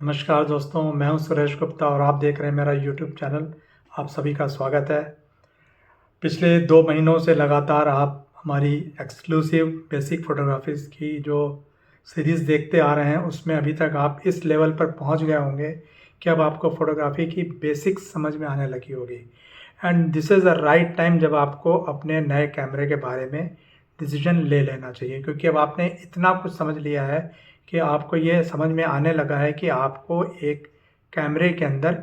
नमस्कार दोस्तों, मैं हूं सुरेश गुप्ता और आप देख रहे हैं मेरा यूट्यूब चैनल। आप सभी का स्वागत है। पिछले 2 महीनों से लगातार आप हमारी एक्सक्लूसिव बेसिक फ़ोटोग्राफीज़ की जो सीरीज़ देखते आ रहे हैं, उसमें अभी तक आप इस लेवल पर पहुंच गए होंगे कि अब आपको फ़ोटोग्राफी की बेसिक्स समझ में आने लगी होगी। And this is the right time जब आपको अपने नए कैमरे के बारे में डिसीजन ले लेना चाहिए, क्योंकि अब आपने इतना कुछ समझ लिया है कि आपको ये समझ में आने लगा है कि आपको एक कैमरे के अंदर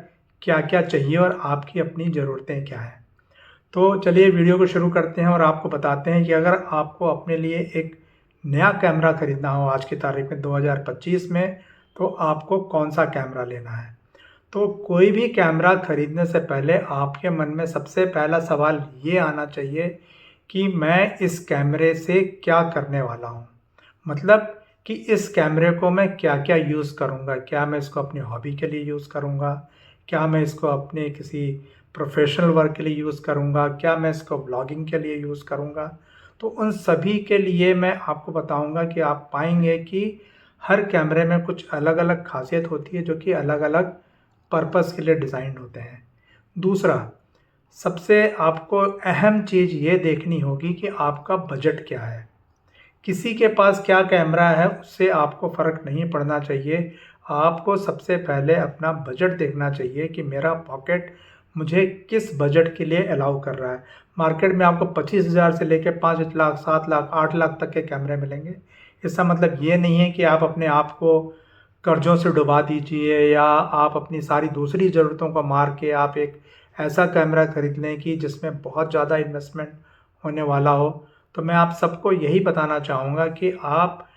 क्या क्या चाहिए और आपकी अपनी ज़रूरतें क्या हैं। तो चलिए वीडियो को शुरू करते हैं और आपको बताते हैं कि अगर आपको अपने लिए एक नया कैमरा ख़रीदना हो आज की तारीख में 2025 में, तो आपको कौन सा कैमरा लेना है। तो कोई भी कैमरा ख़रीदने से पहले आपके मन में सबसे पहला सवाल ये आना चाहिए कि मैं इस कैमरे से क्या करने वाला हूँ। मतलब कि इस कैमरे को मैं क्या-क्या यूज़ करूँगा? क्या मैं इसको अपनी हॉबी के लिए यूज़ करूँगा? क्या मैं इसको अपने किसी प्रोफ़ेशनल वर्क के लिए यूज़ करूँगा? क्या मैं इसको ब्लॉगिंग के लिए यूज़ करूँगा? तो उन सभी के लिए मैं आपको बताऊँगा कि आप पाएँगे कि हर कैमरे में कुछ अलग-अलग ख़ासियत होती है, जो कि अलग-अलग पर्पस के लिए डिज़ाइंड होते हैं। दूसरा, सबसे आपको अहम चीज़ ये देखनी होगी कि आपका बजट क्या है। किसी के पास क्या कैमरा है उससे आपको फ़र्क नहीं पड़ना चाहिए। आपको सबसे पहले अपना बजट देखना चाहिए कि मेरा पॉकेट मुझे किस बजट के लिए अलाउ कर रहा है। मार्केट में आपको 25,000 से लेके 5 लाख, 7 लाख, 8 लाख तक के कैमरे मिलेंगे। इसका मतलब ये नहीं है कि आप अपने आप को कर्ज़ों से डुबा दीजिए या आप अपनी सारी दूसरी ज़रूरतों को मार के आप एक ऐसा कैमरा खरीद लें कि जिसमें बहुत ज़्यादा इन्वेस्टमेंट होने वाला हो। तो मैं आप सबको यही बताना चाहूँगा कि आप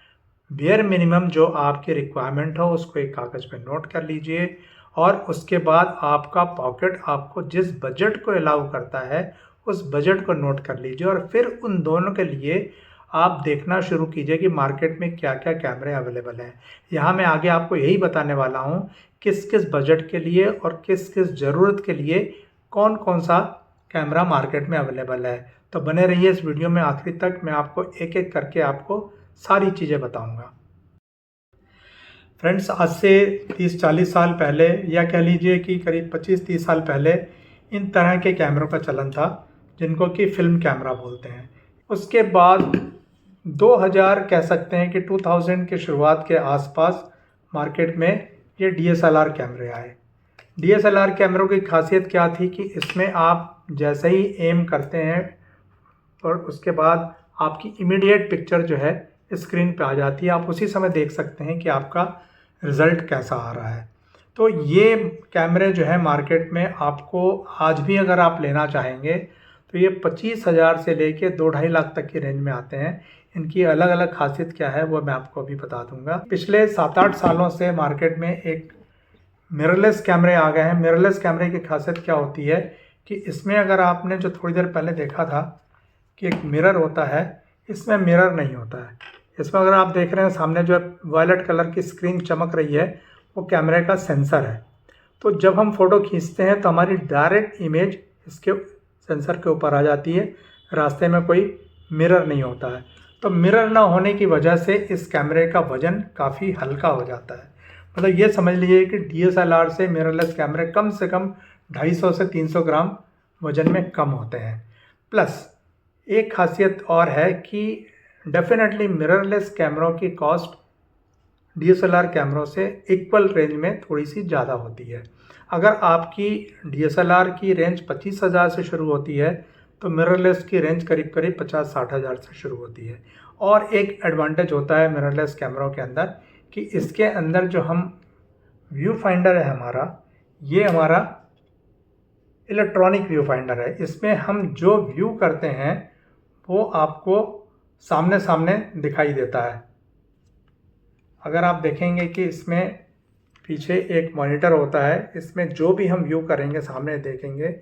बेयर मिनिमम जो आपकी रिक्वायरमेंट हो उसको एक कागज़ पे नोट कर लीजिए और उसके बाद आपका पॉकेट आपको जिस बजट को अलाउ करता है उस बजट को नोट कर लीजिए और फिर उन दोनों के लिए आप देखना शुरू कीजिए कि मार्केट में क्या-क्या कैमरे अवेलेबल हैं। यहाँ मैं आगे आपको यही बताने वाला हूँ किस-किस बजट के लिए और किस-किस ज़रूरत के लिए कौन-कौन सा कैमरा मार्केट में अवेलेबल है। तो बने रहिए इस वीडियो में आखिरी तक, मैं आपको एक-एक करके आपको सारी चीज़ें बताऊँगा। फ्रेंड्स, आज से 30-40 साल पहले या कह लीजिए कि करीब 25-30 साल पहले इन तरह के कैमरों का चलन था, जिनको कि फ़िल्म कैमरा बोलते हैं। उसके बाद 2000 कह सकते हैं कि 2000 के शुरुआत के आसपास मार्केट में ये डीएसएलआर कैमरे आए। डीएसएलआर कैमरों की खासियत क्या थी कि इसमें आप जैसे ही एम करते हैं और उसके बाद आपकी इमीडिएट पिक्चर जो है स्क्रीन पे आ जाती है। आप उसी समय देख सकते हैं कि आपका रिज़ल्ट कैसा आ रहा है। तो ये कैमरे जो है मार्केट में आपको आज भी अगर आप लेना चाहेंगे तो ये 25,000 से लेके 2-2.5 लाख तक की रेंज में आते हैं। इनकी अलग-अलग खासियत क्या है वो मैं आपको अभी बता दूँगा। पिछले 7-8 सालों से मार्केट में एक मिररलेस कैमरे आ गए हैं। मिररलेस कैमरे की खासियत क्या होती है कि इसमें अगर आपने जो थोड़ी देर पहले देखा था कि एक मिरर होता है, इसमें मिरर नहीं होता है। इसमें अगर आप देख रहे हैं सामने जो वायलेट कलर की स्क्रीन चमक रही है वो कैमरे का सेंसर है। तो जब हम फ़ोटो खींचते हैं तो हमारी डायरेक्ट इमेज इसके सेंसर के ऊपर आ जाती है, रास्ते में कोई मिरर नहीं होता है। तो मिरर ना होने की वजह से इस कैमरे का वज़न काफ़ी हल्का हो जाता है। मतलब ये समझ लीजिए कि डीएसएलआर से मिररलेस कैमरे कम से कम 250 से 300 ग्राम वज़न में कम होते हैं। प्लस एक खासियत और है कि डेफिनेटली मिररलेस कैमरों की कॉस्ट डीएसएलआर कैमरों से इक्वल रेंज में थोड़ी सी ज़्यादा होती है। अगर आपकी डीएसएलआर की रेंज 25,000 से शुरू होती है तो मिररलेस की रेंज करीब-करीब 50-60 हज़ार से शुरू होती है। और एक एडवांटेज होता है मिररलेस कैमरों के अंदर कि इसके अंदर जो हम व्यू फाइंडर है हमारा, ये हमारा इलेक्ट्रॉनिक व्यू फाइंडर है। इसमें हम जो व्यू करते हैं वो आपको सामने-सामने दिखाई देता है। अगर आप देखेंगे कि इसमें पीछे एक मॉनिटर होता है, इसमें जो भी हम व्यू करेंगे सामने देखेंगे,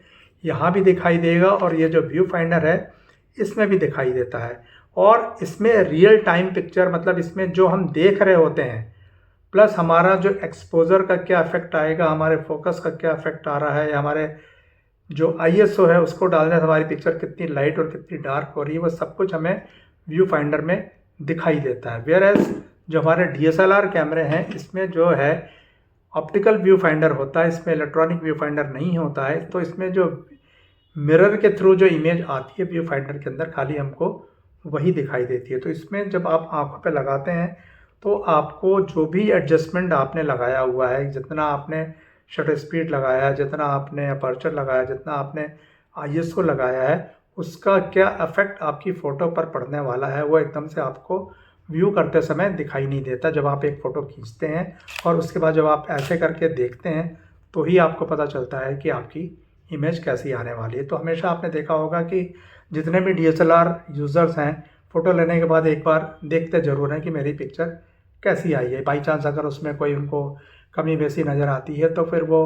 यहाँ भी दिखाई देगा और ये जो व्यू फाइंडर है इसमें भी दिखाई देता है। और इसमें रियल टाइम पिक्चर, मतलब इसमें जो हम देख रहे होते हैं प्लस हमारा जो एक्सपोज़र का क्या इफ़ेक्ट आएगा, हमारे फोकस का क्या इफ़ेक्ट आ रहा है, या हमारे जो आईएसओ है उसको डालने से हमारी पिक्चर कितनी लाइट और कितनी डार्क हो रही है, वो सब कुछ हमें व्यू फाइंडर में दिखाई देता है। वेयर एज़ जो हमारे डीएसएलआर कैमरे हैं इसमें जो है ऑप्टिकल व्यू फाइंडर होता है, इसमें इलेक्ट्रॉनिक व्यू फाइंडर नहीं होता है। तो इसमें जो मिरर के थ्रू जो इमेज आती है व्यू फाइंडर के अंदर, खाली हमको वही दिखाई देती है। तो इसमें जब आप आँखों पे लगाते हैं तो आपको जो भी एडजस्टमेंट आपने लगाया हुआ है, जितना आपने शटर स्पीड लगाया है, जितना आपने अपर्चर लगाया, जितना आपने आईएसओ लगाया है, उसका क्या इफेक्ट आपकी फ़ोटो पर पड़ने वाला है वो एकदम से आपको व्यू करते समय दिखाई नहीं देता। जब आप एक फ़ोटो खींचते हैं और उसके बाद जब आप ऐसे करके देखते हैं तो ही आपको पता चलता है कि आपकी इमेज कैसी आने वाली है। तो हमेशा आपने देखा होगा कि जितने भी DSLR यूज़र्स हैं, फ़ोटो लेने के बाद एक बार देखते ज़रूर हैं कि मेरी पिक्चर कैसी आई है। बाई चांस अगर उसमें कोई उनको कमी बेसी नज़र आती है तो फिर वो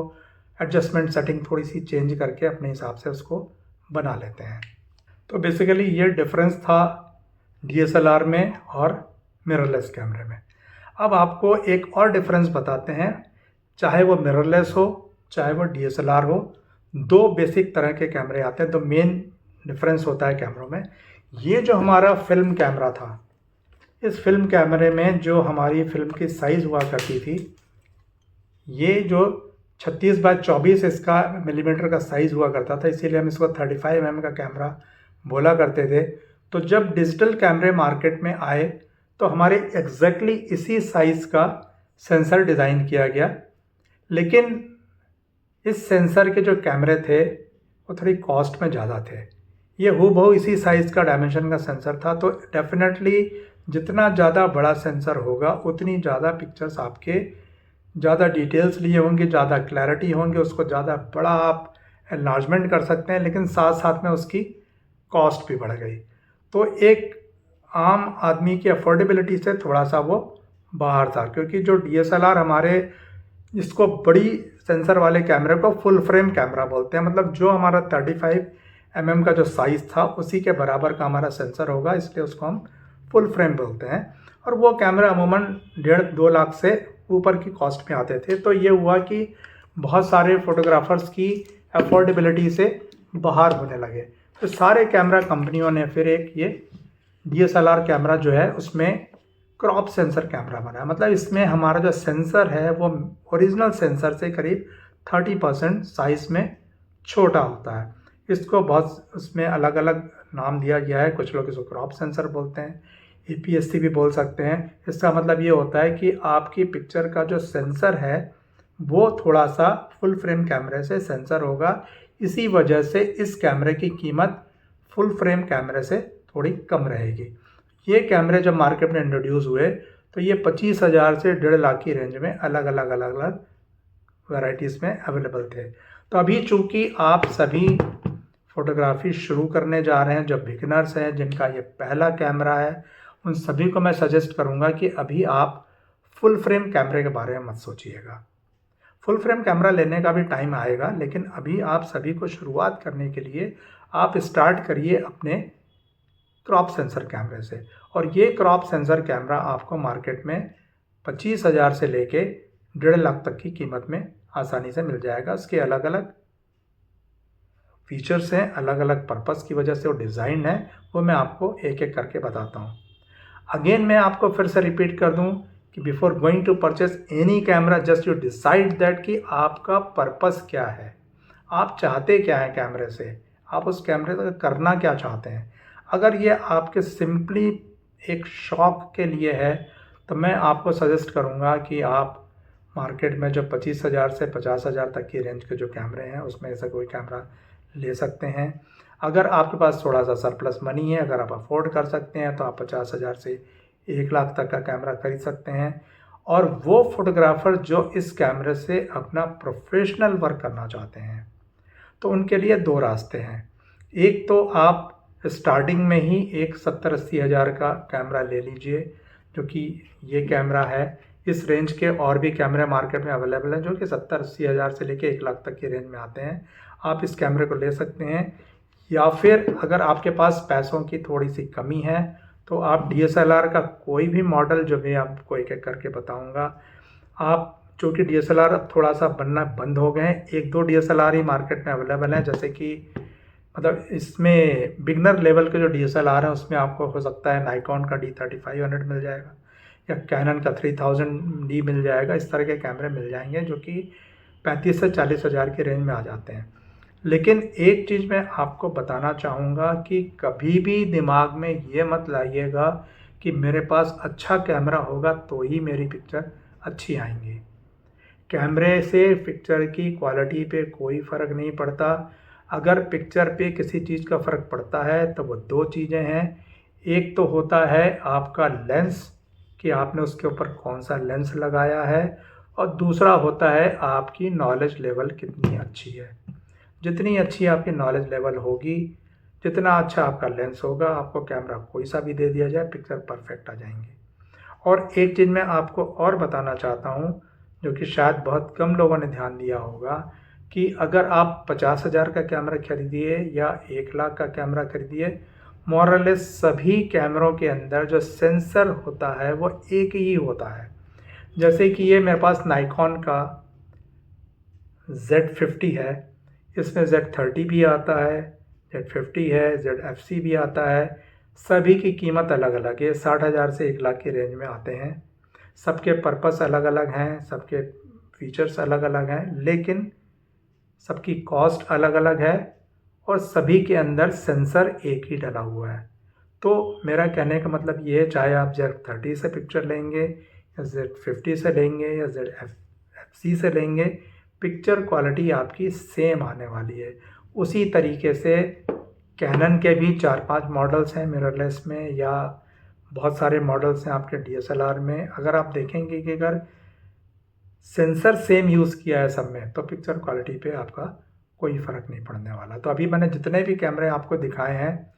एडजस्टमेंट सेटिंग थोड़ी सी चेंज करके अपने हिसाब से उसको बना लेते हैं। तो बेसिकली ये डिफरेंस था DSLR में और मिररलेस कैमरे में। अब आपको एक और डिफरेंस बताते हैं, चाहे वो मिररलेस हो चाहे वो DSLR हो, दो बेसिक तरह के कैमरे आते हैं। तो मेन डिफरेंस होता है कैमरों में। ये जो हमारा फिल्म कैमरा था, इस फिल्म कैमरे में जो हमारी फिल्म की साइज़ हुआ करती थी, ये जो 36 बाय 24 इसका मिलीमीटर का साइज़ हुआ करता था, इसीलिए हम इसको 35 mm का कैमरा बोला करते थे। तो जब डिजिटल कैमरे मार्केट में आए तो हमारे एग्जैक्टली इसी साइज़ का सेंसर डिज़ाइन किया गया, लेकिन इस सेंसर के जो कैमरे थे वो थोड़ी कॉस्ट में ज़्यादा थे। ये हूबहू इसी साइज़ का डायमेंशन का सेंसर था। तो डेफिनेटली जितना ज़्यादा बड़ा सेंसर होगा उतनी ज़्यादा पिक्चर्स आपके ज़्यादा डिटेल्स लिए होंगे, ज़्यादा क्लैरिटी होंगे, उसको ज़्यादा बड़ा आप एनलार्जमेंट कर सकते हैं, लेकिन साथ साथ में उसकी कॉस्ट भी बढ़ गई। तो एक आम आदमी की अफोर्डेबिलिटी से थोड़ा सा वो बाहर था, क्योंकि जो DSLR हमारे, इसको बड़ी सेंसर वाले कैमरे को फुल फ्रेम कैमरा बोलते हैं। मतलब जो हमारा 35 mm का जो साइज़ था उसी के बराबर का हमारा सेंसर होगा, इसलिए उसको हम फुल फ्रेम बोलते हैं। और वो कैमरा अमूमन 1.5-2 लाख से ऊपर की कॉस्ट में आते थे। तो ये हुआ कि बहुत सारे फोटोग्राफर्स की अफोर्डेबिलिटी से बाहर होने लगे। तो सारे कैमरा कंपनियों ने फिर एक ये DSLR कैमरा जो है उसमें क्रॉप सेंसर कैमरा बनाया। मतलब इसमें हमारा जो सेंसर है वो ओरिजिनल सेंसर से करीब 30% साइज़ में छोटा होता है। इसको बहुत उसमें अलग अलग नाम दिया गया है। कुछ लोग इसको क्रॉप सेंसर बोलते हैं, APS-C भी बोल सकते हैं। इसका मतलब ये होता है कि आपकी पिक्चर का जो सेंसर है वो थोड़ा सा फुल फ्रेम कैमरे से सेंसर होगा। इसी वजह से इस कैमरे की कीमत फुल फ्रेम कैमरे से थोड़ी कम रहेगी। ये कैमरे जब मार्केट में इंट्रोड्यूस हुए तो ये 25,000 से 1.5 लाख की रेंज में अलग अलग वैराइटीज़ में अवेलेबल थे। तो अभी चूँकि आप सभी फ़ोटोग्राफी शुरू करने जा रहे हैं, जो बिगिनर्स हैं, जिनका ये पहला कैमरा है, उन सभी को मैं सजेस्ट करूँगा कि अभी आप फुल फ्रेम कैमरे के बारे में मत सोचिएगा। फुल फ्रेम कैमरा लेने का भी टाइम आएगा, लेकिन अभी आप सभी को शुरुआत करने के लिए आप स्टार्ट करिए अपने क्रॉप सेंसर कैमरे से। और ये क्रॉप सेंसर कैमरा आपको मार्केट में 25,000 से लेके 1.5 लाख तक की कीमत में आसानी से मिल जाएगा। उसके अलग अलग फीचर्स हैं, अलग अलग पर्पस की वजह से वो डिज़ाइन है, वो मैं आपको एक एक करके बताता हूँ। अगेन मैं आपको फिर से रिपीट कर दूँ कि before going to purchase any camera, just you decide that कि आपका पर्पस क्या है, आप चाहते क्या है कैमरे से, आप उस कैमरे से करना क्या चाहते हैं। अगर ये आपके सिंपली एक शौक के लिए है तो मैं आपको सजेस्ट करूँगा कि आप मार्केट में जो 25,000 से 50,000 तक की रेंज के जो कैमरे हैं उसमें से कोई कैमरा ले सकते हैं। अगर आपके पास थोड़ा सा सरप्लस मनी है, अगर आप अफोर्ड कर सकते हैं, तो आप 50,000 से 1 लाख तक का कैमरा खरीद सकते हैं। और वो फोटोग्राफ़र जो इस कैमरे से अपना प्रोफेशनल वर्क करना चाहते हैं तो उनके लिए दो रास्ते हैं। एक तो आप स्टार्टिंग में ही एक 70-80 हज़ार का कैमरा ले लीजिए, जो कि ये कैमरा है। इस रेंज के और भी कैमरे मार्केट में अवेलेबल हैं जो कि 70-80 हज़ार से लेके 1 लाख तक की रेंज में आते हैं। आप इस कैमरे को ले सकते हैं। या फिर अगर आपके पास पैसों की थोड़ी सी कमी है तो आप DSLR का कोई भी मॉडल, जो मैं आपको एक एक करके बताऊंगा, आप, चूँकि DSLR अब थोड़ा सा बनना बंद हो गए हैं, 1-2 DSLR ही मार्केट में अवेलेबल हैं। जैसे कि मतलब इसमें बिगनर लेवल के जो DSLR हैं उसमें आपको हो सकता है नाइकॉन का D3500 मिल जाएगा, या कैनन का 3000D मिल जाएगा। इस तरह के कैमरे मिल जाएंगे जो कि 35 से 40 हज़ार की रेंज में आ जाते हैं। लेकिन एक चीज़ मैं आपको बताना चाहूँगा कि कभी भी दिमाग में ये मत लाइएगा कि मेरे पास अच्छा कैमरा होगा तो ही मेरी पिक्चर अच्छी आएंगी। कैमरे से पिक्चर की क्वालिटी पे कोई फ़र्क नहीं पड़ता। अगर पिक्चर पे किसी चीज़ का फ़र्क पड़ता है तो वो दो चीज़ें हैं। एक तो होता है आपका लेंस, कि आपने उसके ऊपर कौन सा लेंस लगाया है, और दूसरा होता है आपकी नॉलेज लेवल कितनी अच्छी है। जितनी अच्छी आपकी नॉलेज लेवल होगी, जितना अच्छा आपका लेंस होगा, आपको कैमरा कोई सा भी दे दिया जाए पिक्चर परफेक्ट आ जाएंगी। और एक चीज़ मैं आपको और बताना चाहता हूँ जो कि शायद बहुत कम लोगों ने ध्यान दिया होगा, कि अगर आप 50,000 का कैमरा खरीदिए या 1 लाख का कैमरा खरीदिए, मोरलेस सभी कैमरों के अंदर जो सेंसर होता है वो एक ही होता है। जैसे कि ये मेरे पास नाइकॉन का Z50 है, इसमें Z30 भी आता है, Z50 है, ZFC भी आता है। सभी की कीमत अलग अलग है, 60,000 से 1 लाख की रेंज में आते हैं। सबके पर्पस अलग अलग हैं, सबके फीचर्स अलग अलग हैं, लेकिन सबकी कॉस्ट अलग अलग है और सभी के अंदर सेंसर एक ही डला हुआ है। तो मेरा कहने का मतलब ये है, चाहे आप Z30 से पिक्चर लेंगे या Z50 से लेंगे या ZFC से लेंगे, पिक्चर क्वालिटी आपकी सेम आने वाली है। उसी तरीके से कैनन के भी 4-5 मॉडल्स हैं मिररलेस में, या बहुत सारे मॉडल्स हैं आपके DSLR में। अगर आप देखेंगे कि अगर सेंसर सेम यूज़ किया है सब में, तो पिक्चर क्वालिटी पे आपका कोई फ़र्क नहीं पड़ने वाला। तो अभी मैंने जितने भी कैमरे आपको दिखाए हैं,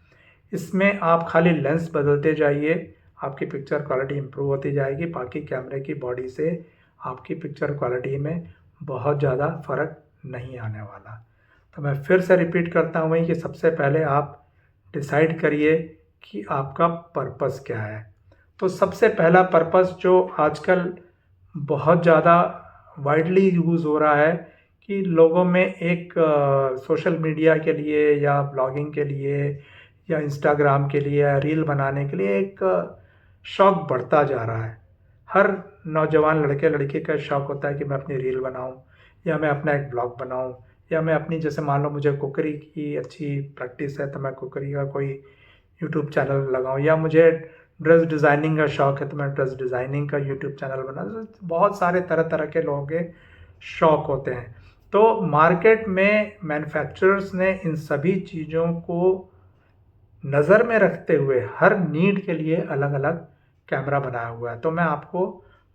इसमें आप खाली लेंस बदलते जाइए, आपकी पिक्चर क्वालिटी इम्प्रूव होती जाएगी। बाकी कैमरे की बॉडी से आपकी पिक्चर क्वालिटी में बहुत ज़्यादा फ़र्क नहीं आने वाला। तो मैं फिर से रिपीट करता हूँ कि सबसे पहले आप डिसाइड करिए कि आपका पर्पस क्या है। तो सबसे पहला पर्पस जो आजकल बहुत ज़्यादा वाइडली यूज़ हो रहा है, कि लोगों में एक सोशल मीडिया के लिए या ब्लॉगिंग के लिए या इंस्टाग्राम के लिए या रील बनाने के लिए एक शौक़ बढ़ता जा रहा है। हर नौजवान लड़के लड़की का शौक़ होता है कि मैं अपनी रील बनाऊं, या मैं अपना एक ब्लॉग बनाऊं, या मैं अपनी, जैसे मान लो मुझे कुकरी की अच्छी प्रैक्टिस है तो मैं कुकरी का कोई यूट्यूब चैनल लगाऊं, या मुझे ड्रेस डिज़ाइनिंग का शौक़ है तो मैं ड्रेस डिज़ाइनिंग का यूट्यूब चैनल बनाऊं। बहुत सारे तरह तरह के लोगों के शौक़ होते हैं। तो मार्केट में मैन्युफैक्चरर्स ने इन सभी चीज़ों को नज़र में रखते हुए हर नीड के लिए अलग अलग कैमरा बनाया हुआ है। तो मैं आपको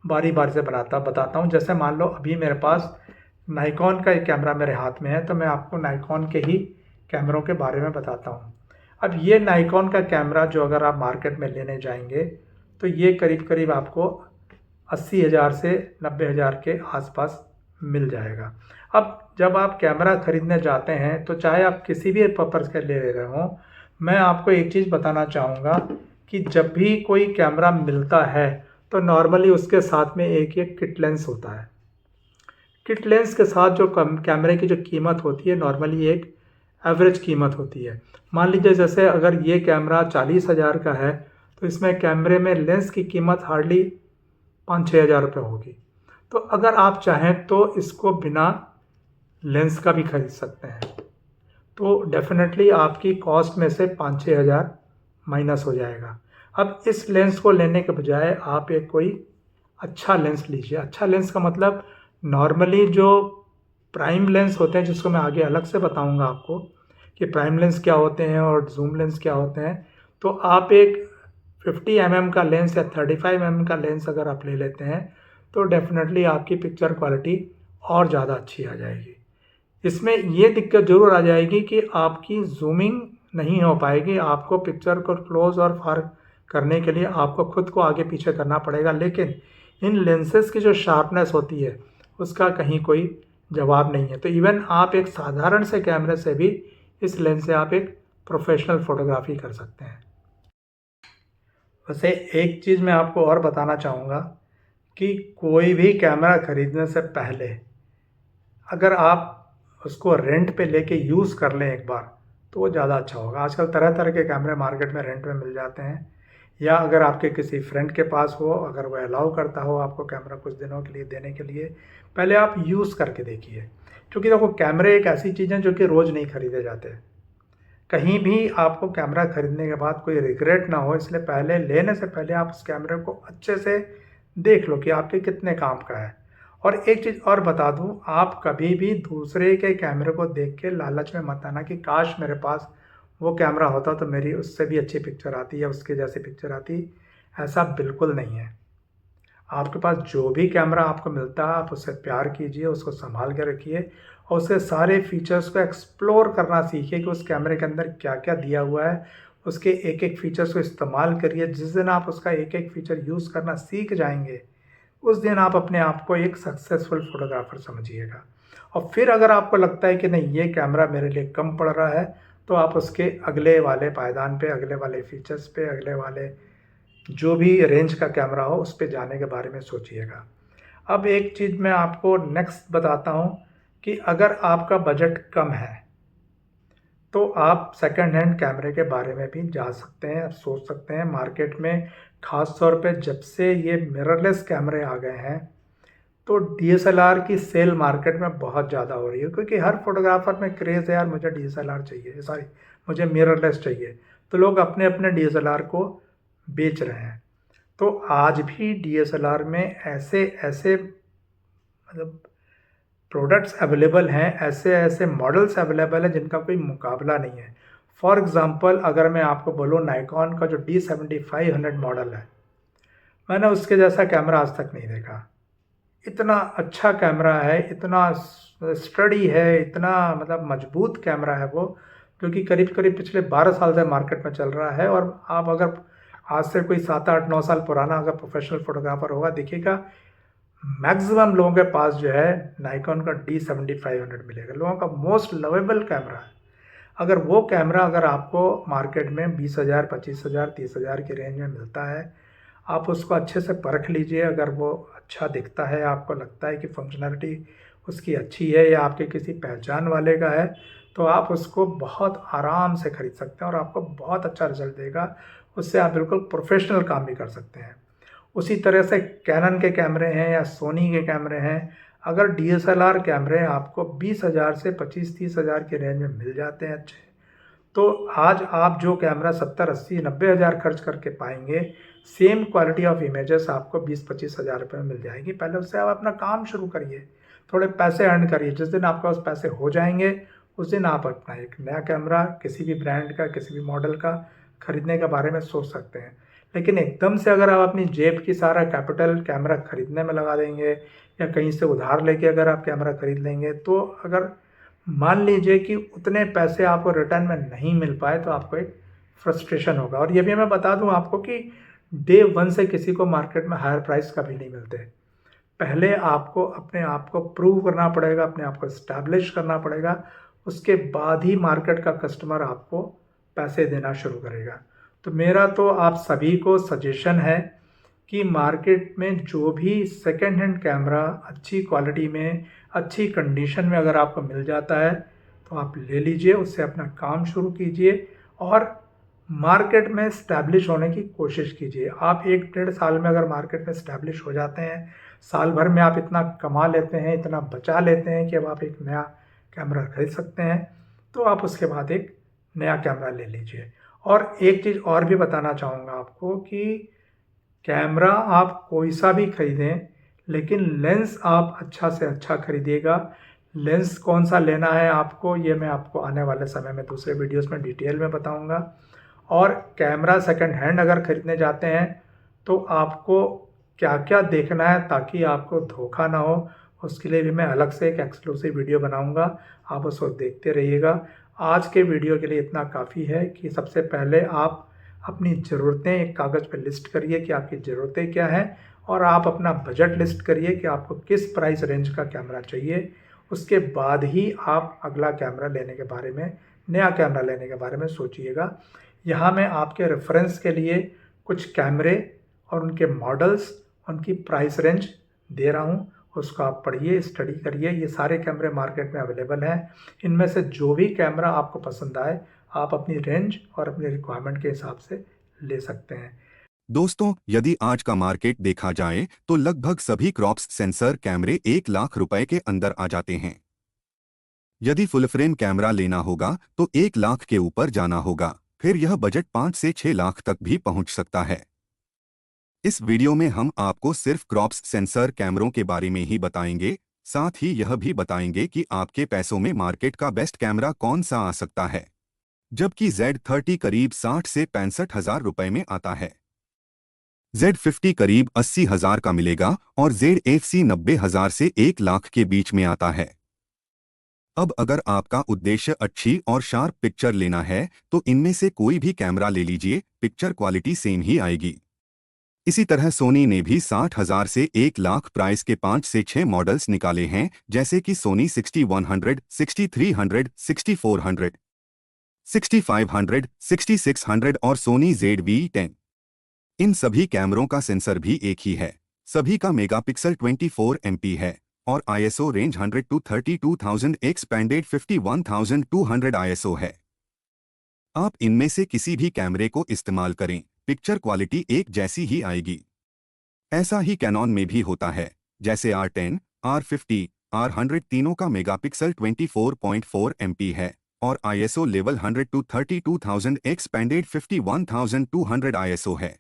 बारी बारी से बताता हूँ। जैसे मान लो अभी मेरे पास नाइकॉन का एक कैमरा मेरे हाथ में है, तो मैं आपको नाइकॉन के ही कैमरों के बारे में बताता हूँ। अब ये नाइकॉन का कैमरा जो अगर आप मार्केट में लेने जाएंगे तो ये करीब करीब आपको 80,000 से 90,000 के आसपास मिल जाएगा। अब जब आप कैमरा ख़रीदने जाते हैं तो चाहे आप किसी भी पर्पज़ के ले रहे हों, मैं आपको एक चीज़ बताना चाहूँगा कि जब भी कोई कैमरा मिलता है तो नॉर्मली उसके साथ में एक किट लेंस होता है। किट लेंस के साथ जो कैमरे की जो कीमत होती है, नॉर्मली एक एवरेज कीमत होती है। मान लीजिए जैसे अगर ये कैमरा 40,000 का है तो इसमें कैमरे में लेंस की कीमत हार्डली 5-6 हज़ार रुपये होगी। तो अगर आप चाहें तो इसको बिना लेंस का भी खरीद सकते हैं, तो डेफिनेटली आपकी कॉस्ट में से 5-6 हज़ार माइनस हो जाएगा। अब इस लेंस को लेने के बजाय आप एक कोई अच्छा लेंस लीजिए। अच्छा लेंस का मतलब नॉर्मली जो प्राइम लेंस होते हैं, जिसको मैं आगे अलग से बताऊंगा आपको कि प्राइम लेंस क्या होते हैं और जूम लेंस क्या होते हैं। तो आप एक 50 mm का लेंस या 35 mm का लेंस अगर आप ले लेते हैं तो डेफिनेटली आपकी पिक्चर क्वालिटी और ज़्यादा अच्छी आ जाएगी। इसमें ये दिक्कत ज़रूर आ जाएगी कि आपकी जूमिंग नहीं हो पाएगी। आपको पिक्चर को क्लोज और फार करने के लिए आपको खुद को आगे पीछे करना पड़ेगा, लेकिन इन लेंसेज की जो शार्पनेस होती है उसका कहीं कोई जवाब नहीं है। तो इवन आप एक साधारण से कैमरे से भी इस लेंस से आप एक प्रोफेशनल फ़ोटोग्राफी कर सकते हैं। वैसे एक चीज़ मैं आपको और बताना चाहूँगा कि कोई भी कैमरा ख़रीदने से पहले अगर आप उसको रेंट पे लेके यूज़ कर लें एक बार, तो वो ज़्यादा अच्छा होगा। आजकल तरह तरह के कैमरे मार्केट में रेंट में मिल जाते हैं। या अगर आपके किसी फ्रेंड के पास हो, अगर वह अलाउ करता हो आपको कैमरा कुछ दिनों के लिए देने के लिए, पहले आप यूज़ करके देखिए। क्योंकि देखो, कैमरे एक ऐसी चीज़ है जो कि रोज़ नहीं खरीदे जाते। कहीं भी आपको कैमरा खरीदने के बाद कोई रिग्रेट ना हो, इसलिए पहले लेने से पहले आप उस कैमरे को अच्छे से देख लो कि आपके कितने काम का है। और एक चीज़ और बता दूं, आप कभी भी दूसरे के कैमरे को देख के लालच में मत आना कि काश मेरे पास वो कैमरा होता तो मेरी उससे भी अच्छी पिक्चर आती या उसके जैसी पिक्चर आती। ऐसा बिल्कुल नहीं है। आपके पास जो भी कैमरा आपको मिलता है, आप उससे प्यार कीजिए, उसको संभाल के रखिए और उसके सारे फीचर्स को एक्सप्लोर करना सीखिए कि उस कैमरे के अंदर क्या क्या दिया हुआ है। उसके एक एक फीचर्स को इस्तेमाल करिए। जिस दिन आप उसका एक एक फीचर यूज़ करना सीख जाएंगे, उस दिन आप अपने आप को एक सक्सेसफुल फोटोग्राफर समझिएगा। और फिर अगर आपको लगता है कि नहीं, ये कैमरा मेरे लिए कम पड़ रहा है, तो आप उसके अगले वाले पायदान पे, अगले वाले फीचर्स पे, अगले वाले जो भी रेंज का कैमरा हो उस पे जाने के बारे में सोचिएगा। अब एक चीज़ मैं आपको नेक्स्ट बताता हूँ कि अगर आपका बजट कम है तो आप सेकंड हैंड कैमरे के बारे में भी जा सकते हैं, सोच सकते हैं। मार्केट में ख़ास तौर पे जब से ये मिररलेस कैमरे आ गए हैं, तो डीएसएलआर की सेल मार्केट में बहुत ज़्यादा हो रही है। क्योंकि हर फोटोग्राफर में क्रेज़ है, यार मुझे डीएसएलआर चाहिए, सॉरी मुझे मिररलेस चाहिए। तो लोग अपने अपने डीएसएलआर को बेच रहे हैं। तो आज भी डीएसएलआर में ऐसे ऐसे मतलब प्रोडक्ट्स अवेलेबल हैं, ऐसे ऐसे मॉडल्स अवेलेबल हैं जिनका कोई मुकाबला नहीं है। फॉर एग्ज़ाम्पल अगर मैं आपको बोलूँ, नाइकॉन का जो D7500 मॉडल है, मैंने उसके जैसा कैमरा आज तक नहीं देखा। इतना अच्छा कैमरा है, इतना स्टडी है, इतना मतलब मजबूत कैमरा है वो, जो कि करीब करीब पिछले 12 साल से मार्केट में चल रहा है। और आप अगर आज से कोई 7 8 9 साल पुराना अगर प्रोफेशनल फोटोग्राफर होगा, देखिएगा मैक्सिमम लोगों के पास जो है नाइकॉन का D7500 मिलेगा। लोगों का मोस्ट लवेबल कैमरा है। अगर वो कैमरा अगर आपको मार्केट में 20,000, 25,000, 30,000 की रेंज में मिलता है, आप उसको अच्छे से परख लीजिए। अगर वो अच्छा दिखता है, आपको लगता है कि फंक्शनैलिटी उसकी अच्छी है या आपके किसी पहचान वाले का है, तो आप उसको बहुत आराम से खरीद सकते हैं और आपको बहुत अच्छा रिजल्ट देगा। उससे आप बिल्कुल प्रोफेशनल काम भी कर सकते हैं। उसी तरह से कैनन के कैमरे हैं या सोनी के कैमरे हैं। अगर डीएसएलआर कैमरे आपको 20,000 से 25-30,000 की रेंज में मिल जाते हैं अच्छे, तो आज आप जो कैमरा 70-80-90,000 खर्च करके पाएंगे, सेम क्वालिटी ऑफ इमेजेस आपको 20-25,000 रुपये में मिल जाएगी। पहले उससे आप अपना काम शुरू करिए, थोड़े पैसे अर्न करिए। जिस दिन आपके पास पैसे हो जाएंगे, उस दिन आप अपना एक नया कैमरा किसी भी ब्रांड का, किसी भी मॉडल का खरीदने के बारे में सोच सकते हैं। लेकिन एकदम से अगर आप अपनी जेब की सारा कैपिटल कैमरा खरीदने में लगा देंगे या कहीं से उधार लेके अगर आप कैमरा खरीद लेंगे, तो अगर मान लीजिए कि उतने पैसे आपको रिटर्न में नहीं मिल पाए, तो आपको एक फ्रस्ट्रेशन होगा। और ये भी मैं बता दूं आपको कि डे वन से किसी को मार्केट में हायर प्राइस कभी नहीं मिलते। पहले आपको अपने आप को प्रूव करना पड़ेगा, अपने आप को इस्टेब्लिश करना पड़ेगा। उसके बाद ही मार्केट का कस्टमर आपको पैसे देना शुरू करेगा। तो मेरा तो आप सभी को सजेशन है कि मार्केट में जो भी सेकेंड हैंड कैमरा अच्छी क्वालिटी में, अच्छी कंडीशन में अगर आपको मिल जाता है, तो आप ले लीजिए, उससे अपना काम शुरू कीजिए और मार्केट में स्टैब्लिश होने की कोशिश कीजिए। आप 1-1.5 साल में अगर मार्केट में स्टैब्लिश हो जाते हैं, साल भर में आप इतना कमा लेते हैं, इतना बचा लेते हैं कि अब आप एक नया कैमरा खरीद सकते हैं, तो आप उसके बाद एक नया कैमरा ले लीजिए। और एक चीज़ और भी बताना चाहूँगा आपको कि कैमरा आप कोई सा भी खरीदें, लेकिन लेंस आप अच्छा से अच्छा खरीदिएगा। लेंस कौन सा लेना है आपको, ये मैं आपको आने वाले समय में दूसरे वीडियोस में डिटेल में बताऊंगा। और कैमरा सेकंड हैंड अगर खरीदने जाते हैं, तो आपको क्या क्या देखना है ताकि आपको धोखा ना हो, उसके लिए भी मैं अलग से एक एक्सक्लूसिव वीडियो बनाऊंगा। आप उसको देखते रहिएगा। आज के वीडियो के लिए इतना काफ़ी है कि सबसे पहले आप अपनी ज़रूरतें एक कागज़ पर लिस्ट करिए कि आपकी ज़रूरतें क्या हैं, और आप अपना बजट लिस्ट करिए कि आपको किस प्राइस रेंज का कैमरा चाहिए। उसके बाद ही आप अगला कैमरा लेने के बारे में, नया कैमरा लेने के बारे में सोचिएगा। यहाँ मैं आपके रेफरेंस के लिए कुछ कैमरे और उनके मॉडल्स, उनकी प्राइस रेंज दे रहा हूँ, उसको आप पढ़िए, स्टडी करिए। ये सारे कैमरे मार्केट में अवेलेबल हैं। इनमें से जो भी कैमरा आपको पसंद आए, आप अपनी रेंज और अपनी रिक्वायरमेंट के हिसाब से ले सकते हैं। दोस्तों, यदि आज का मार्केट देखा जाए तो लगभग सभी क्रॉप्स सेंसर कैमरे 1 लाख रुपए के अंदर आ जाते हैं। यदि फुल फ्रेम कैमरा लेना होगा तो 1 लाख के ऊपर जाना होगा, फिर यह बजट 5 से 6 लाख तक भी पहुंच सकता है। इस वीडियो में हम आपको सिर्फ क्रॉप्स सेंसर कैमरों के बारे में ही बताएंगे, साथ ही यह भी बताएंगे कि आपके पैसों में मार्केट का बेस्ट कैमरा कौन सा आ सकता है। जबकि Z30 करीब 60 से 65 हज़ार रुपए में आता है, Z50 करीब 80 हज़ार का मिलेगा और ZFC 90 हज़ार से 1 लाख के बीच में आता है। अब अगर आपका उद्देश्य अच्छी और शार्प पिक्चर लेना है तो इनमें से कोई भी कैमरा ले लीजिए, पिक्चर क्वालिटी सेम ही आएगी। इसी तरह सोनी ने भी 60 हज़ार से 1 लाख प्राइस के 5 से 6 मॉडल्स निकाले हैं, जैसे कि सोनी 6100, 6300, 6400, 6500, 6600 और सोनी ZV-10। इन सभी कैमरों का सेंसर भी एक ही है। सभी का मेगापिक्सल 24 MP है और ISO range 100 to 32,000 expanded 51,200 ISO है। आप इनमें से किसी भी कैमरे को इस्तेमाल करें, पिक्चर क्वालिटी एक जैसी ही आएगी। ऐसा ही कैनॉन में भी होता है, जैसे R10, R50, R100 तीनों का मेगापिक्सल 24.4 MP है और ISO level 100 to 32,000 expanded 51,200 ISO है।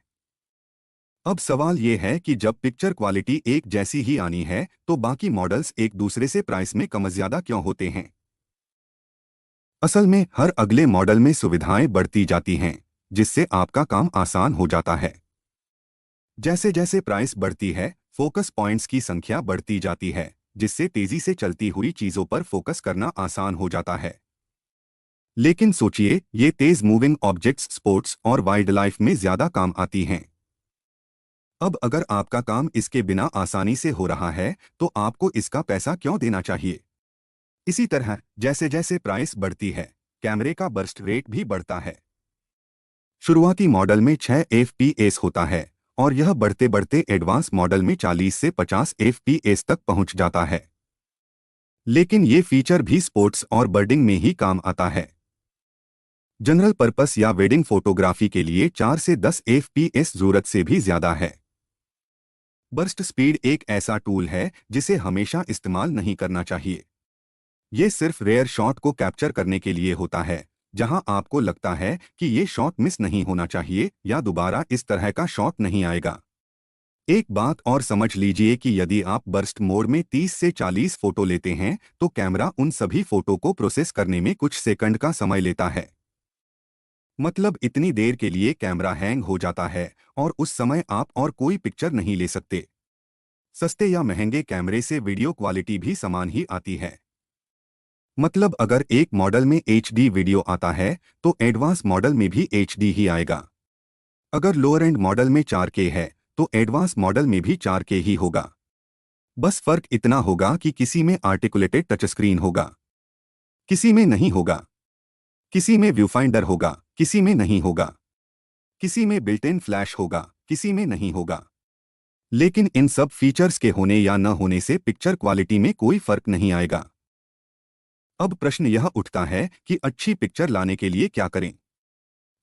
अब सवाल ये है कि जब पिक्चर क्वालिटी एक जैसी ही आनी है तो बाकी मॉडल्स एक दूसरे से प्राइस में कम ज्यादा क्यों होते हैं? असल में हर अगले मॉडल में सुविधाएं बढ़ती जाती हैं, जिससे आपका काम आसान हो जाता है। जैसे जैसे प्राइस बढ़ती है, फोकस पॉइंट्स की संख्या बढ़ती जाती है, जिससे तेजी से चलती हुई चीजों पर फोकस करना आसान हो जाता है। लेकिन सोचिए, ये तेज मूविंग ऑब्जेक्ट्स स्पोर्ट्स और वाइल्ड लाइफ में ज्यादा काम आती हैं। अब अगर आपका काम इसके बिना आसानी से हो रहा है तो आपको इसका पैसा क्यों देना चाहिए? इसी तरह जैसे जैसे प्राइस बढ़ती है, कैमरे का बर्स्ट रेट भी बढ़ता है। शुरुआती मॉडल में 6 FPS होता है और यह बढ़ते बढ़ते एडवांस मॉडल में 40 से 50 FPS तक पहुंच जाता है। लेकिन ये फीचर भी स्पोर्ट्स और बर्डिंग में ही काम आता है। जनरल पर्पस या वेडिंग फोटोग्राफी के लिए 4 से 10 FPS जरूरत से भी ज्यादा है। बर्स्ट स्पीड एक ऐसा टूल है जिसे हमेशा इस्तेमाल नहीं करना चाहिए। ये सिर्फ रेयर शॉट को कैप्चर करने के लिए होता है, जहां आपको लगता है कि ये शॉट मिस नहीं होना चाहिए या दोबारा इस तरह का शॉट नहीं आएगा। एक बात और समझ लीजिए कि यदि आप बर्स्ट मोड में 30 से 40 फोटो लेते हैं तो कैमरा उन सभी फोटो को प्रोसेस करने में कुछ सेकंड का समय लेता है। मतलब इतनी देर के लिए कैमरा हैंग हो जाता है और उस समय आप और कोई पिक्चर नहीं ले सकते। सस्ते या महंगे कैमरे से वीडियो क्वालिटी भी समान ही आती है। मतलब अगर एक मॉडल में HD वीडियो आता है तो एडवांस मॉडल में भी HD ही आएगा। अगर लोअर एंड मॉडल में 4K है तो एडवांस मॉडल में भी 4K ही होगा। बस फर्क इतना होगा कि किसी में आर्टिकुलेटेड टच स्क्रीन होगा, किसी में नहीं होगा, किसी में व्यू फाइंडर होगा, किसी में नहीं होगा, किसी में बिल्ट इन फ्लैश होगा, किसी में नहीं होगा। लेकिन इन सब फीचर्स के होने या न होने से पिक्चर क्वालिटी में कोई फर्क नहीं आएगा। अब प्रश्न यह उठता है कि अच्छी पिक्चर लाने के लिए क्या करें?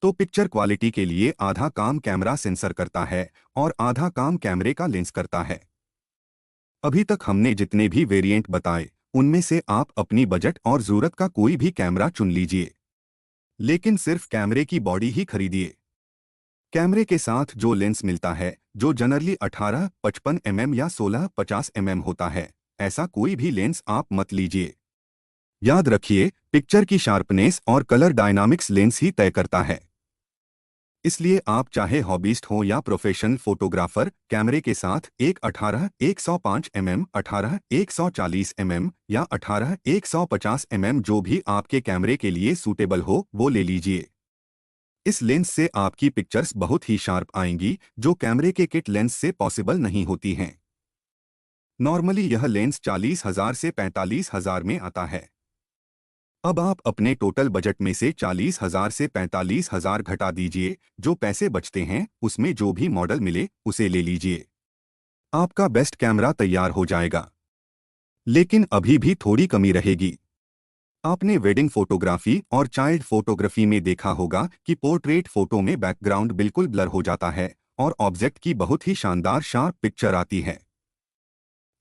तो पिक्चर क्वालिटी के लिए आधा काम कैमरा सेंसर करता है और आधा काम कैमरे का लेंस करता है। अभी तक हमने जितने भी वेरिएंट बताए, उनमें से आप अपनी बजट और जरूरत का कोई भी कैमरा चुन लीजिए, लेकिन सिर्फ कैमरे की बॉडी ही खरीदिए। कैमरे के साथ जो लेंस मिलता है, जो जनरली 18-55 mm या 16-50 mm होता है, ऐसा कोई भी लेंस आप मत लीजिए। याद रखिए, पिक्चर की शार्पनेस और कलर डायनामिक्स लेंस ही तय करता है। इसलिए आप चाहे हॉबीस्ट हो या प्रोफेशनल फोटोग्राफर, कैमरे के साथ एक 18-105 mm, 18-140 mm या 18-150 mm जो भी आपके कैमरे के लिए सूटेबल हो वो ले लीजिए। इस लेंस से आपकी पिक्चर्स बहुत ही शार्प आएंगी, जो कैमरे के किट लेंस से पॉसिबल नहीं होती हैं। नॉर्मली यह लेंस 40,000 से 45,000 में आता है। अब आप अपने टोटल बजट में से 40,000 से 45,000 घटा दीजिए। जो पैसे बचते हैं उसमें जो भी मॉडल मिले उसे ले लीजिए। आपका बेस्ट कैमरा तैयार हो जाएगा। लेकिन अभी भी थोड़ी कमी रहेगी। आपने वेडिंग फोटोग्राफी और चाइल्ड फोटोग्राफी में देखा होगा कि पोर्ट्रेट फोटो में बैकग्राउंड बिल्कुल ब्लर हो जाता है और ऑब्जेक्ट की बहुत ही शानदार शार्प पिक्चर आती है।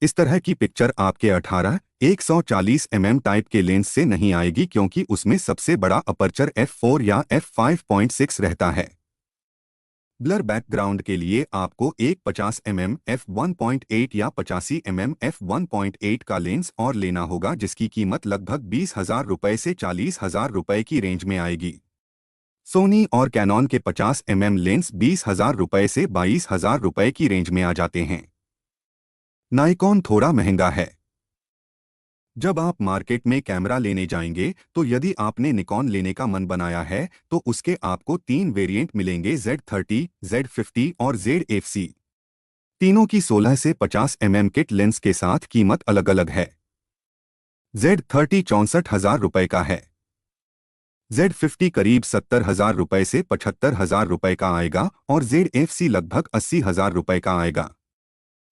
इस तरह की पिक्चर आपके 18-140 mm टाइप के लेंस से नहीं आएगी, क्योंकि उसमें सबसे बड़ा अपर्चर f4 या f5.6 रहता है। ब्लर बैकग्राउंड के लिए आपको एक 50 mm f1.8 या 85 mm f1.8 का लेंस और लेना होगा, जिसकी कीमत लगभग 20,000 रुपये से 40,000 रुपये की रेंज में आएगी। सोनी और कैनॉन के 50 mm लेंस 20,000 रुपये से 22,000 रुपये की रेंज में आ जाते हैं। नाइकॉन थोड़ा महंगा है। जब आप मार्केट में कैमरा लेने जाएंगे तो यदि आपने निकॉन लेने का मन बनाया है तो उसके आपको 3 वेरिएंट मिलेंगे, Z30, Z50 और ZFC। तीनों की 16 से 50 mm किट लेंस के साथ कीमत अलग अलग है। Z30 64,000 रुपये का है। Z50 करीब 70,000 रुपये से 75,000 रुपये का आएगा और ZFC लगभग 80,000 रुपये का आएगा।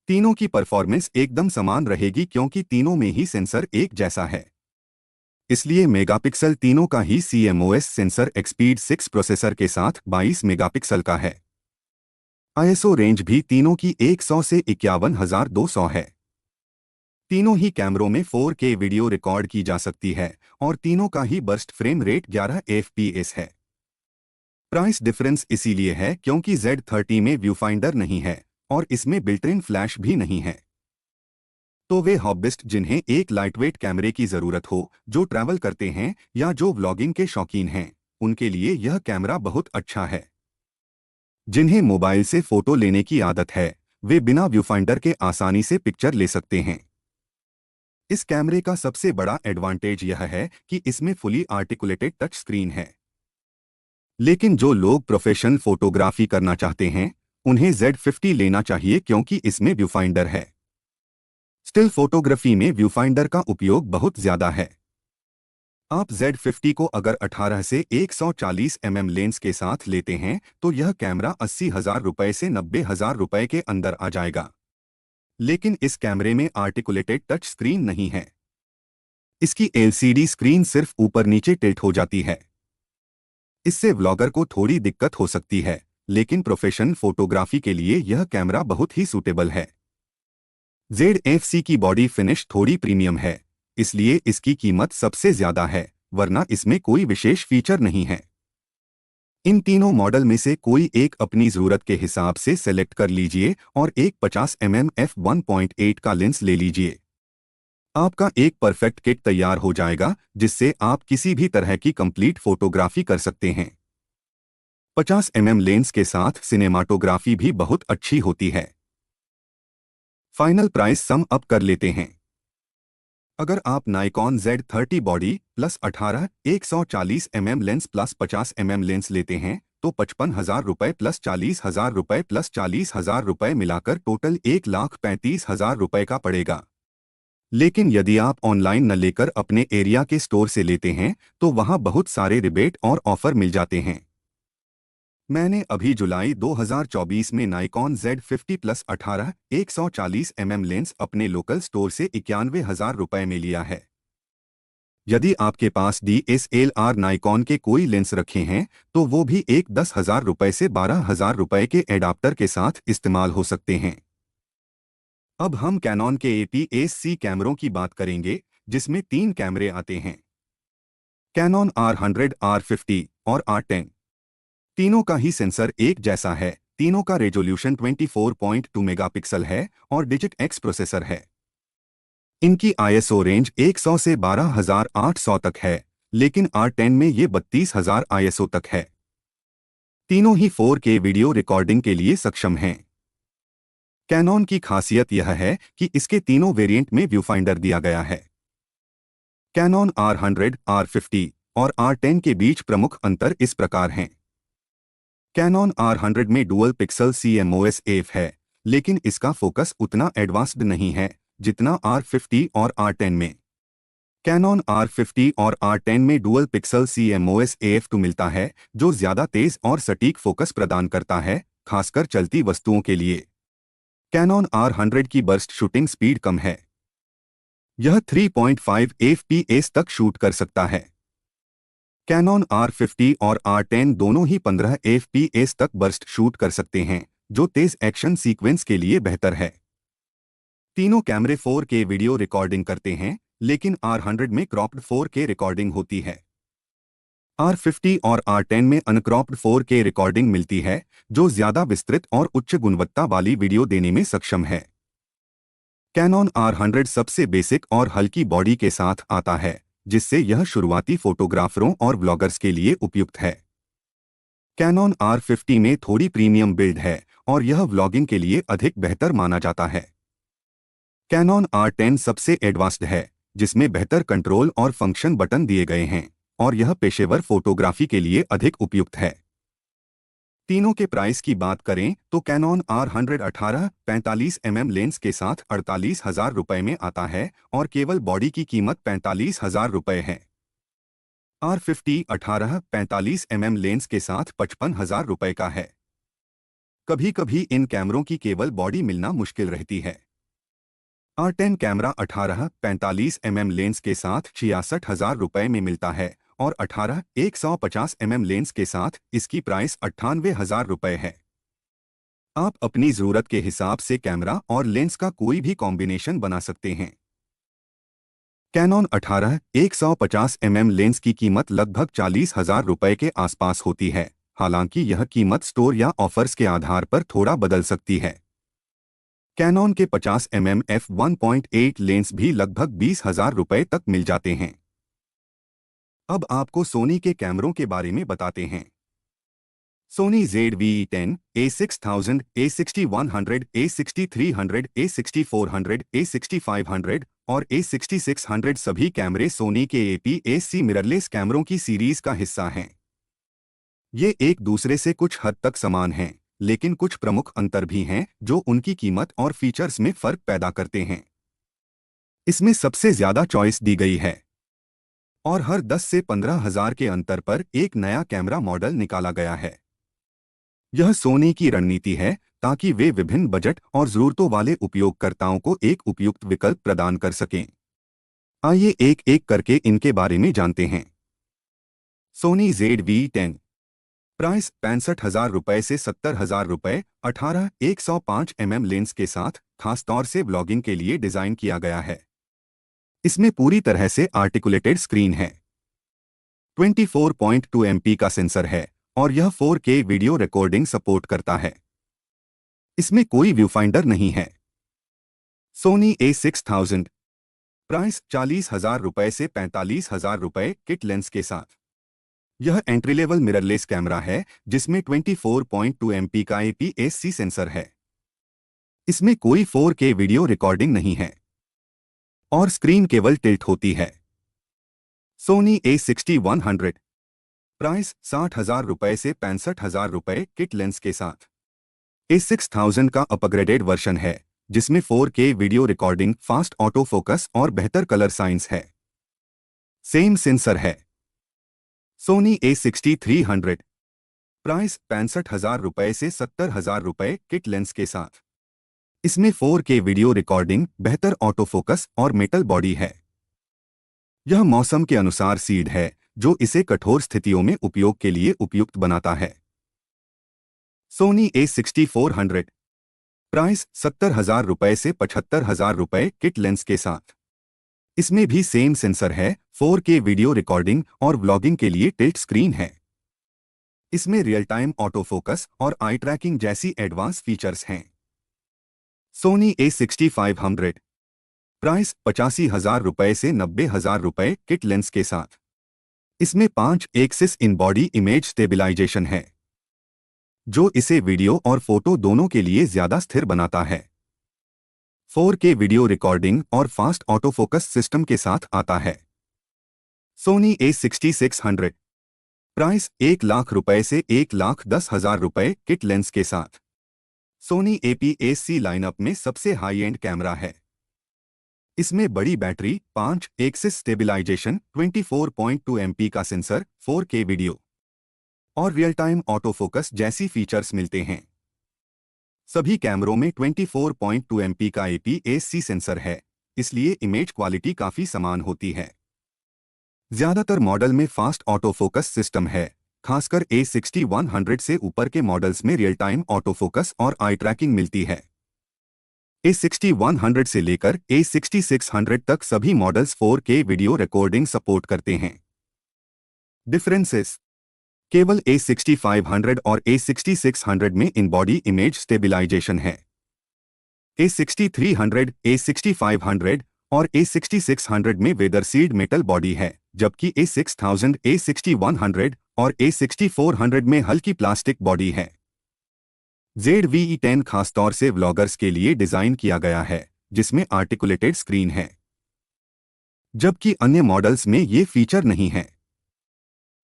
तीनों की परफॉर्मेंस एकदम समान रहेगी, क्योंकि तीनों में ही सेंसर एक जैसा है। इसलिए मेगापिक्सल तीनों का ही CMOS सेंसर एक्सपीड 6 प्रोसेसर के साथ 22 मेगापिक्सल का है। ISO रेंज भी तीनों की 100 से 51,200 है। तीनों ही कैमरों में 4K वीडियो रिकॉर्ड की जा सकती है और तीनों का ही बर्स्ट फ्रेम रेट 11 FPS है। प्राइस डिफरेंस इसीलिए है क्योंकि Z30 में व्यूफाइंडर नहीं है और इसमें बिल्ट इन फ्लैश भी नहीं है। तो वे हॉबिस्ट जिन्हें एक लाइटवेट कैमरे की जरूरत हो, जो ट्रैवल करते हैं या जो व्लॉगिंग के शौकीन हैं, उनके लिए यह कैमरा बहुत अच्छा है। जिन्हें मोबाइल से फोटो लेने की आदत है, वे बिना व्यूफाइंडर के आसानी से पिक्चर ले सकते हैं। इस कैमरे का सबसे बड़ा एडवांटेज यह है कि इसमें फुली आर्टिकुलेटेड टच स्क्रीन है। लेकिन जो लोग प्रोफेशनल फोटोग्राफी करना चाहते हैं, उन्हें Z50 लेना चाहिए, क्योंकि इसमें व्यूफाइंडर है। स्टिल फोटोग्राफी में व्यूफाइंडर का उपयोग बहुत ज्यादा है। आप Z50 को अगर 18 से 140 mm लेंस के साथ लेते हैं तो यह कैमरा 80,000 रुपये से 90,000 रुपये के अंदर आ जाएगा। लेकिन इस कैमरे में आर्टिकुलेटेड टच स्क्रीन नहीं है। इसकी LCD स्क्रीन सिर्फ ऊपर नीचे टिल्ट हो जाती है। इससे व्लॉगर को थोड़ी दिक्कत हो सकती है, लेकिन प्रोफेशनल फोटोग्राफी के लिए यह कैमरा बहुत ही सूटेबल है। ZFC की बॉडी फिनिश थोड़ी प्रीमियम है, इसलिए इसकी कीमत सबसे ज्यादा है, वरना इसमें कोई विशेष फीचर नहीं है। इन तीनों मॉडल में से कोई एक अपनी जरूरत के हिसाब से सेलेक्ट कर लीजिए और एक 50 mm f1.8 का लेंस ले लीजिए। आपका एक परफेक्ट किट तैयार हो जाएगा, जिससे आप किसी भी तरह की कंप्लीट फोटोग्राफी कर सकते हैं। 50 mm लेंस के साथ सिनेमाटोग्राफी भी बहुत अच्छी होती है। फाइनल प्राइस सम अप कर लेते हैं। अगर आप Nikon Z30 body plus 18-140 mm lens plus 50 mm lens लेते हैं तो 55,000 रुपये प्लस 40,000 रुपये प्लस 40,000 रुपये मिलाकर टोटल 1,35,000 रुपये का पड़ेगा। लेकिन यदि आप ऑनलाइन न लेकर अपने एरिया के स्टोर से लेते हैं तो वहां बहुत सारे रिबेट और ऑफर मिल जाते हैं। मैंने अभी जुलाई 2024 में Nikon Z50 plus 18-140 mm lens अपने लोकल स्टोर से 91,000 रुपये में लिया है। यदि आपके पास DSLR नाइकॉन के कोई लेंस रखे हैं तो वो भी एक 10,000 रुपये से 12,000 रुपये के एडाप्टर के साथ इस्तेमाल हो सकते हैं। अब हम कैनॉन के APS-C कैमरों की बात करेंगे, जिसमें 3 कैमरे आते हैं, कैनॉन R100, R50 और R10। तीनों का ही सेंसर एक जैसा है। तीनों का रेजोल्यूशन 24.2 मेगापिक्सल है और डिजिट X प्रोसेसर है। इनकी ISO रेंज 100 से 12,800 तक है, लेकिन R10 में ये 32,000 ISO तक है। तीनों ही 4K वीडियो रिकॉर्डिंग के लिए सक्षम हैं। कैनॉन की खासियत यह है कि इसके तीनों वेरिएंट में व्यूफाइंडर दिया गया है। कैनॉन R100, R50 और R10 के बीच प्रमुख अंतर इस प्रकार हैं। कैनॉन R100 में डुअल पिक्सल CMOS AF है, लेकिन इसका फोकस उतना एडवांस्ड नहीं है जितना R50 और R10 में। कैनॉन R50 और R10 में डुअल पिक्सल CMOS AF2 मिलता है, जो ज्यादा तेज और सटीक फोकस प्रदान करता है, खासकर चलती वस्तुओं के लिए। कैनॉन R100 की बर्स्ट शूटिंग स्पीड कम है। यह 3.5 FPS तक शूट कर सकता है। कैनॉन R50 और R10 दोनों ही 15 FPS तक बर्स्ट शूट कर सकते हैं, जो तेज एक्शन सीक्वेंस के लिए बेहतर है। तीनों कैमरे 4K वीडियो रिकॉर्डिंग करते हैं, लेकिन R100 में क्रॉप्ड 4K रिकॉर्डिंग होती है। R50 और R10 में अनक्रॉप्ड 4K रिकॉर्डिंग मिलती है, जो ज्यादा विस्तृत और उच्च गुणवत्ता वाली वीडियो देने में सक्षम है। कैनन R100 सबसे बेसिक और हल्की बॉडी के साथ आता है, जिससे यह शुरुआती फोटोग्राफरों और ब्लॉगर्स के लिए उपयुक्त है। कैनन R50 में थोड़ी प्रीमियम बिल्ड है और यह व्लॉगिंग के लिए अधिक बेहतर माना जाता है। कैनन R10 सबसे एडवांस्ड है, जिसमें बेहतर कंट्रोल और फंक्शन बटन दिए गए हैं, और यह पेशेवर फोटोग्राफी के लिए अधिक उपयुक्त है। तीनों के प्राइस की बात करें तो कैनन R100 18-45 लेंस के साथ 48,000 रुपये में आता है और केवल बॉडी की कीमत 45,000 रुपये है। R50 18-45 लेंस के साथ 55,000 रुपये का है। कभी कभी इन कैमरों की केवल बॉडी मिलना मुश्किल रहती है। R10 कैमरा 18-45 लेंस के साथ 66,000 रुपये में मिलता है और 18-150 लेंस के साथ इसकी प्राइस 98,000 रुपये है। आप अपनी जरूरत के हिसाब से कैमरा और लेंस का कोई भी कॉम्बिनेशन बना सकते हैं। कैनन 18-150 लेंस की कीमत लगभग 40,000 रुपये के आसपास होती है, हालांकि यह कीमत स्टोर या ऑफर्स के आधार पर थोड़ा बदल सकती है। कैनन के 50 f1.8 लेंस भी लगभग 20,000 रुपये तक मिल जाते हैं। अब आपको सोनी के कैमरों के बारे में बताते हैं। Soni ZV-E10, A6000, A6100, A6300, A6400, A6500 और A6600 सभी कैमरे सोनी के APS-C मिररलेस कैमरों की सीरीज का हिस्सा हैं। ये एक दूसरे से कुछ हद तक समान हैं, लेकिन कुछ प्रमुख अंतर भी हैं जो उनकी कीमत और फीचर्स में फर्क पैदा करते हैं। इसमें सबसे ज्यादा चॉइस दी गई है और हर 10 से 15,000 के अंतर पर एक नया कैमरा मॉडल निकाला गया है। यह सोनी की रणनीति है ताकि वे विभिन्न बजट और जरूरतों वाले उपयोगकर्ताओं को एक उपयुक्त विकल्प प्रदान कर सकें। आइए एक एक करके इनके बारे में जानते हैं। सोनी ZV-10 प्राइस 65,000 रुपये से 70,000 रुपये, 18-105 लेंस के साथ खासतौर से ब्लॉगिंग के लिए डिजाइन किया गया है। इसमें पूरी तरह से आर्टिकुलेटेड स्क्रीन है, 24.2 MP का सेंसर है और यह 4K वीडियो रिकॉर्डिंग सपोर्ट करता है। इसमें कोई व्यू फाइंडर नहीं है। सोनी A6000 प्राइस 40,000 रुपये से 45,000 रुपये किट लेंस के साथ। यह एंट्री लेवल मिररलेस कैमरा है जिसमें 24.2 MP का APS-C सेंसर है। इसमें कोई 4K वीडियो रिकॉर्डिंग नहीं है और स्क्रीन केवल टिल्ट होती है। सोनी A6100 प्राइस 60,000 रुपये से 65,000 रुपये किट लेंस के साथ। A6000 का अपग्रेडेड वर्जन है जिसमें 4K video recording, fast auto focus और बेहतर कलर साइंस है। सेम सेंसर है। सोनी A6300 प्राइस 65,000 रुपये से 70,000 रुपये किट लेंस के साथ। इसमें 4K वीडियो रिकॉर्डिंग, बेहतर ऑटो फोकस और मेटल बॉडी है। यह मौसम के अनुसार सीड है जो इसे कठोर स्थितियों में उपयोग के लिए उपयुक्त बनाता है। सोनी A6400 प्राइस 70,000 रुपये से 75,000 रुपये किट लेंस के साथ। इसमें भी सेम सेंसर है, 4K वीडियो रिकॉर्डिंग और व्लॉगिंग के लिए टिल्ट स्क्रीन है। इसमें रियल टाइम ऑटो फोकस और आई ट्रैकिंग जैसी एडवांस फीचर्स हैं। सोनी A6500 प्राइस 85,000 रुपये से 90,000 रुपये किट लेंस के साथ। इसमें 5 axis in body image stabilisation है जो इसे वीडियो और फोटो दोनों के लिए ज्यादा स्थिर बनाता है। 4K वीडियो रिकॉर्डिंग और फास्ट ऑटो फोकस सिस्टम के साथ आता है। सोनी A6600 प्राइस 1 लाख रुपये से 1,10,000 रुपये किट लेंस के साथ। सोनी APS-C लाइनअप में सबसे हाई एंड कैमरा है। इसमें बड़ी बैटरी, 5 एक्सिस स्टेबिलाइजेशन, 24.2 MP का सेंसर, 4K वीडियो और रियल टाइम ऑटो फोकस जैसी फीचर्स मिलते हैं। सभी कैमरों में 24.2 MP का APS-C सेंसर है, इसलिए इमेज क्वालिटी काफी समान होती है। ज्यादातर मॉडल में फास्ट ऑटो फोकस सिस्टम है, खासकर A6100 से ऊपर के मॉडल्स में रियल टाइम ऑटो फोकस और आई ट्रैकिंग मिलती है। A6100 से लेकर A6600 तक सभी models 4K video recording support करते हैं। डिफरेंसेस: केवल A6500 और A6600 में इन बॉडी इमेज स्टेबिलाइजेशन है। A6300, A6500 और A6600 में वेदर सीड मेटल बॉडी है, जबकि A6000, A6100 और A6400 में हल्की प्लास्टिक बॉडी है। ZVE10 खासतौर से व्लॉगर्स के लिए डिजाइन किया गया है, जिसमें आर्टिकुलेटेड स्क्रीन है, जबकि अन्य मॉडल्स में ये फीचर नहीं है।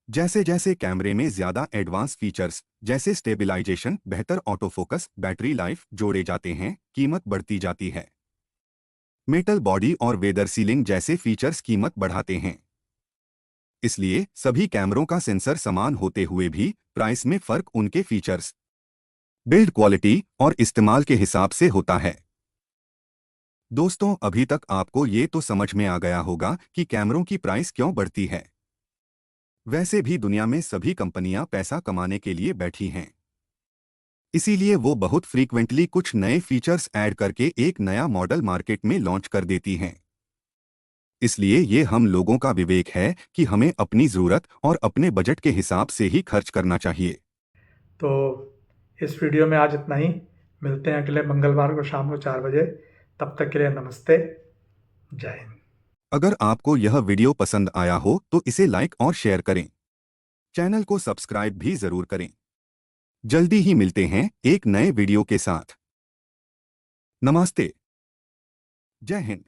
जैसे जैसे कैमरे में ज्यादा एडवांस फीचर्स जैसे स्टेबिलाइजेशन, बेहतर ऑटो फोकस, बैटरी लाइफ जोड़े जाते हैं, कीमत बढ़ती जाती है। मेटल बॉडी और वेदर सीलिंग जैसे फीचर्स कीमत बढ़ाते हैं। इसलिए सभी कैमरों का सेंसर समान होते हुए भी प्राइस में फर्क उनके फीचर्स, बिल्ड क्वालिटी और इस्तेमाल के हिसाब से होता है। दोस्तों, अभी तक आपको ये तो समझ में आ गया होगा कि कैमरों की प्राइस क्यों बढ़ती है। वैसे भी दुनिया में सभी कंपनियां पैसा कमाने के लिए बैठी हैं, इसीलिए वो बहुत फ्रीक्वेंटली कुछ नए फीचर्स ऐड करके एक नया मॉडल मार्केट में लॉन्च कर देती हैं। इसलिए ये हम लोगों का विवेक है कि हमें अपनी ज़रूरत और अपने बजट के हिसाब से ही खर्च करना चाहिए। तो इस वीडियो में आज इतना ही। मिलते हैं अगले मंगलवार को शाम को 4 बजे। तब तक के लिए नमस्ते, जय हिंद। अगर आपको यह वीडियो पसंद आया हो तो इसे लाइक और शेयर करें। चैनल को सब्सक्राइब भी जरूर करें। जल्दी ही मिलते हैं एक नए वीडियो के साथ। नमस्ते, जय हिंद।